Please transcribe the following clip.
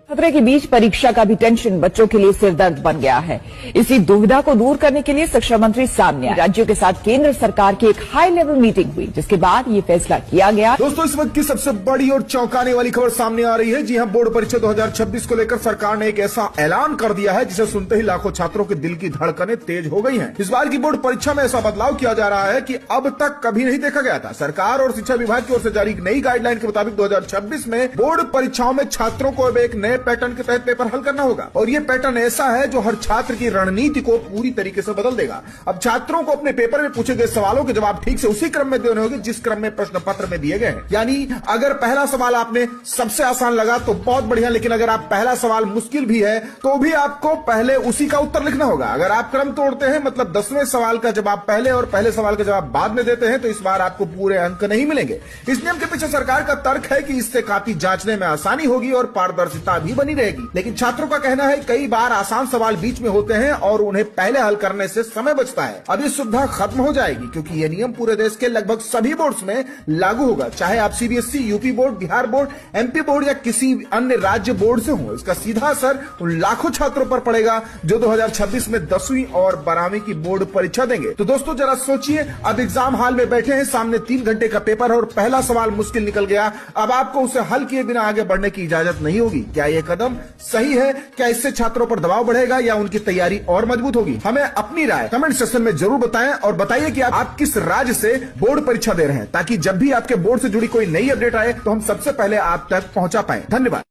खतरे के बीच परीक्षा का भी टेंशन बच्चों के लिए सिरदर्द बन गया है। इसी दुविधा को दूर करने के लिए शिक्षा मंत्री सामने आए। राज्यों के साथ केंद्र सरकार की एक हाई लेवल मीटिंग हुई, जिसके बाद ये फैसला किया गया। दोस्तों, इस वक्त की सबसे बड़ी और चौंकाने वाली खबर सामने आ रही है। जी हां, बोर्ड परीक्षा 2026 को लेकर सरकार ने एक ऐसा ऐलान कर दिया है जिसे सुनते ही लाखों छात्रों के दिल की धड़कनें तेज हो गई हैं। इस बार की बोर्ड परीक्षा में ऐसा बदलाव किया जा रहा है कि अब तक कभी नहीं देखा गया था। सरकार और शिक्षा विभाग की ओर से जारी नई गाइडलाइन के मुताबिक 2026 में बोर्ड परीक्षाओं में छात्रों को अब एक नए पैटर्न के तहत पेपर हल करना होगा, और ये पैटर्न ऐसा है जो हर छात्र की रणनीति को पूरी तरीके से बदल देगा। अब छात्रों को अपने पेपर में पूछे गए सवालों के जवाब ठीक से उसी क्रम में देने होंगे जिस क्रम में प्रश्न पत्र में दिए गए हैं। यानी अगर पहला सवाल आपने सबसे आसान लगा तो बहुत बढ़िया, लेकिन अगर आप पहला सवाल मुश्किल भी है तो भी आपको पहले उसी का उत्तर लिखना होगा। अगर आप क्रम तोड़ते हैं, मतलब 10वें सवाल का जवाब पहले और पहले सवाल का जवाब बाद में देते हैं, तो इस बार आपको पूरे अंक नहीं मिलेंगे। इस नियम के पीछे सरकार का तर्क है कि इससे काफी जांचने में आसानी होगी और पारदर्शिता भी बनी रहेगी। लेकिन छात्रों का कहना है कई बार आसान सवाल बीच में होते हैं और उन्हें पहले हल करने से समय बचता है। अब ये सुविधा खत्म हो जाएगी क्योंकि ये नियम पूरे देश के लगभग सभी बोर्ड्स में लागू होगा, चाहे आप CBSE, UP board, Bihar board, MP board या किसी अन्य राज्य बोर्ड से हो। इसका सीधा असर उन लाखों छात्रों पर पड़ेगा जो 2026 में 10वीं और 12वीं की बोर्ड परीक्षा देंगे। तो दोस्तों, जरा सोचिए, अब एग्जाम हॉल में बैठे हैं, सामने 3 घंटे का पेपर और पहला सवाल मुश्किल निकल गया। अब आपको उसे हल किए बिना आगे बढ़ने की इजाजत नहीं होगी। क्या यह कदम सही है? क्या इससे छात्रों पर दबाव बढ़ेगा या उनकी तैयारी और मजबूत होगी? हमें अपनी राय कमेंट सेक्शन में जरूर बताएं और बताइए कि आप किस राज्य से बोर्ड परीक्षा दे रहे हैं, ताकि जब भी आपके बोर्ड से जुड़ी कोई नई अपडेट आए तो हम सबसे पहले आप तक पहुंचा पाएं। धन्यवाद।